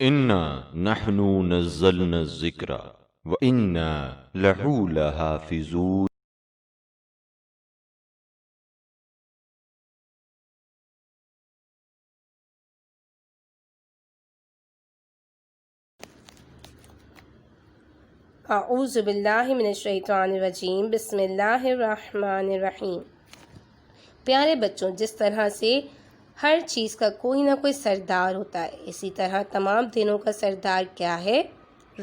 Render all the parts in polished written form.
انا نحن نزلنا الذکر وانا لہو لحافظون۔ اعوذ باللہ من الشیطان الرجیم، بسم اللہ الرحمن الرحیم۔ پیارے بچوں، جس طرح سے ہر چیز کا کوئی نہ کوئی سردار ہوتا ہے، اسی طرح تمام دنوں کا سردار کیا ہے؟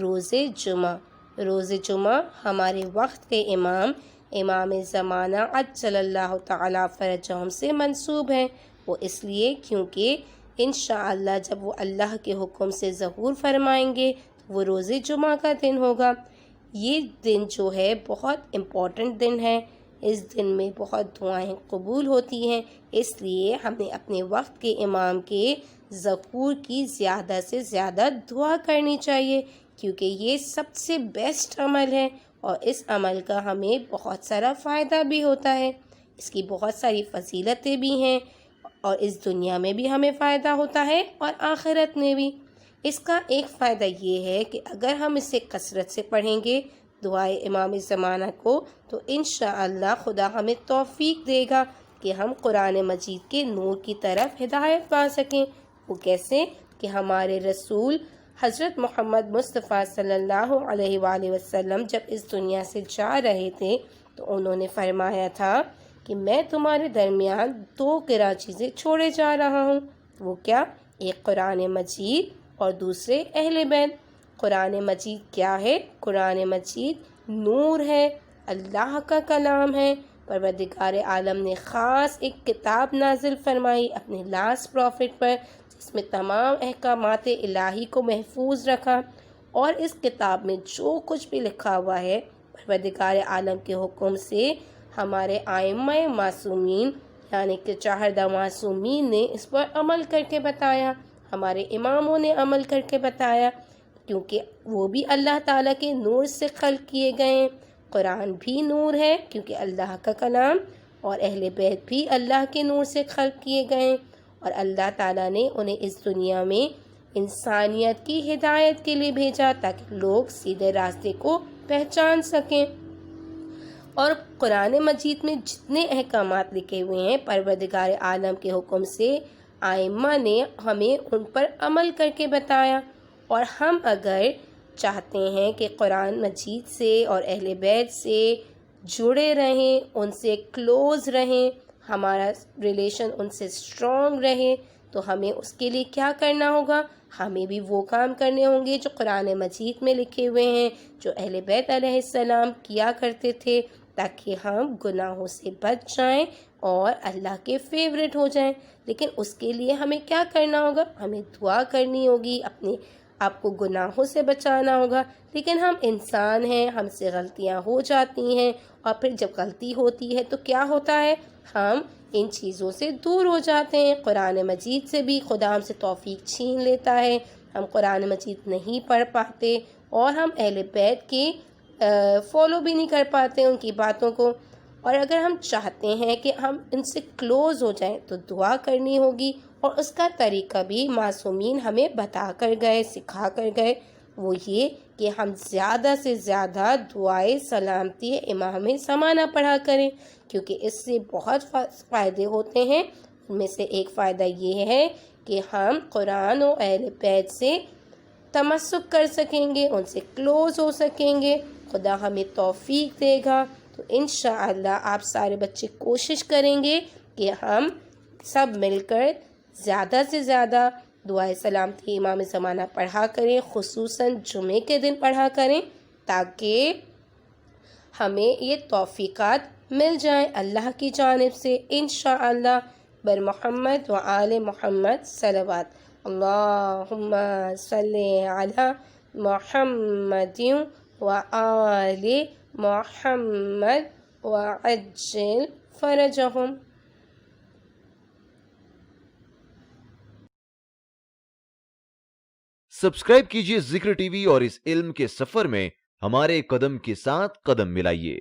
روز جمعہ۔ روز جمعہ ہمارے وقت کے امام زمانہ عجل اللہ تعالیٰ فرجہم سے منسوب ہیں۔ وہ اس لیے کیونکہ انشاءاللہ جب وہ اللہ کے حکم سے ظہور فرمائیں گے تو وہ روز جمعہ کا دن ہوگا۔ یہ دن جو ہے بہت امپورٹنٹ دن ہے، اس دن میں بہت دعائیں قبول ہوتی ہیں، اس لیے ہمیں اپنے وقت کے امام کے ظہور کی زیادہ سے زیادہ دعا کرنی چاہیے، کیونکہ یہ سب سے بیسٹ عمل ہے اور اس عمل کا ہمیں بہت سارا فائدہ بھی ہوتا ہے، اس کی بہت ساری فضیلتیں بھی ہیں اور اس دنیا میں بھی ہمیں فائدہ ہوتا ہے اور آخرت میں بھی۔ اس کا ایک فائدہ یہ ہے کہ اگر ہم اسے کثرت سے پڑھیں گے دعائے امام زمانہ کو، تو انشاءاللہ خدا ہمیں توفیق دے گا کہ ہم قرآن مجید کے نور کی طرف ہدایت پا سکیں۔ وہ کیسے؟ کہ ہمارے رسول حضرت محمد مصطفیٰ صلی اللہ علیہ وآلہ وسلم جب اس دنیا سے جا رہے تھے تو انہوں نے فرمایا تھا کہ میں تمہارے درمیان دو گراں چیزیں چھوڑے جا رہا ہوں۔ وہ کیا؟ ایک قرآن مجید اور دوسرے اہل بیت۔ قرآن مجید کیا ہے؟ قرآن مجید نور ہے، اللہ کا کلام ہے۔ پروردگار عالم نے خاص ایک کتاب نازل فرمائی اپنے لاسٹ پروفٹ پر، جس میں تمام احکامات الہی کو محفوظ رکھا، اور اس کتاب میں جو کچھ بھی لکھا ہوا ہے پروردگار عالم کے حکم سے ہمارے ائمہ معصومین یعنی کہ چہردہ معصومین نے اس پر عمل کر کے بتایا، ہمارے اماموں نے عمل کر کے بتایا، کیونکہ وہ بھی اللہ تعالیٰ کے نور سے خلق کیے گئے ہیں۔ قرآن بھی نور ہے کیونکہ اللہ کا کلام، اور اہل بیت بھی اللہ کے نور سے خلق کیے گئے ہیں، اور اللہ تعالیٰ نے انہیں اس دنیا میں انسانیت کی ہدایت کے لیے بھیجا تاکہ لوگ سیدھے راستے کو پہچان سکیں۔ اور قرآن مجید میں جتنے احکامات لکھے ہوئے ہیں پروردگار عالم کے حکم سے ائمہ نے ہمیں ان پر عمل کر کے بتایا، اور ہم اگر چاہتے ہیں کہ قرآن مجید سے اور اہل بیت سے جڑے رہیں، ان سے کلوز رہیں، ہمارا ریلیشن ان سے اسٹرانگ رہے، تو ہمیں اس کے لیے کیا کرنا ہوگا؟ ہمیں بھی وہ کام کرنے ہوں گے جو قرآن مجید میں لکھے ہوئے ہیں، جو اہل بیت علیہ السلام کیا کرتے تھے، تاکہ ہم گناہوں سے بچ جائیں اور اللہ کے فیورٹ ہو جائیں۔ لیکن اس کے لیے ہمیں کیا کرنا ہوگا؟ ہمیں دعا کرنی ہوگی، اپنے آپ کو گناہوں سے بچانا ہوگا۔ لیکن ہم انسان ہیں، ہم سے غلطیاں ہو جاتی ہیں، اور پھر جب غلطی ہوتی ہے تو کیا ہوتا ہے؟ ہم ان چیزوں سے دور ہو جاتے ہیں۔ قرآن مجید سے بھی خدا ہم سے توفیق چھین لیتا ہے، ہم قرآن مجید نہیں پڑھ پاتے، اور ہم اہل بیت کی فالو بھی نہیں کر پاتے ان کی باتوں کو۔ اور اگر ہم چاہتے ہیں کہ ہم ان سے کلوز ہو جائیں تو دعا کرنی ہوگی، اور اس کا طریقہ بھی معصومین ہمیں بتا کر گئے، سکھا کر گئے۔ وہ یہ کہ ہم زیادہ سے زیادہ دعائے سلامتی امام زمانہ پڑھا کریں، کیونکہ اس سے بہت فائدے ہوتے ہیں۔ ان میں سے ایک فائدہ یہ ہے کہ ہم قرآن و اہل بیت سے تمسک کر سکیں گے، ان سے کلوز ہو سکیں گے، خدا ہمیں توفیق دے گا۔ تو انشاءاللہ آپ سارے بچے کوشش کریں گے کہ ہم سب مل کر زیادہ سے زیادہ دعائے سلامتی امام زمانہ پڑھا کریں، خصوصاً جمعے کے دن پڑھا کریں، تاکہ ہمیں یہ توفیقات مل جائیں اللہ کی جانب سے انشاءاللہ۔ بر محمد و آل محمد صلوات۔ اللہم صلی علی محمد و آل محمد وعجل فرجہم۔ سبسکرائب کیجئے ذکر ٹی وی اور اس علم کے سفر میں ہمارے قدم کے ساتھ قدم ملائیے۔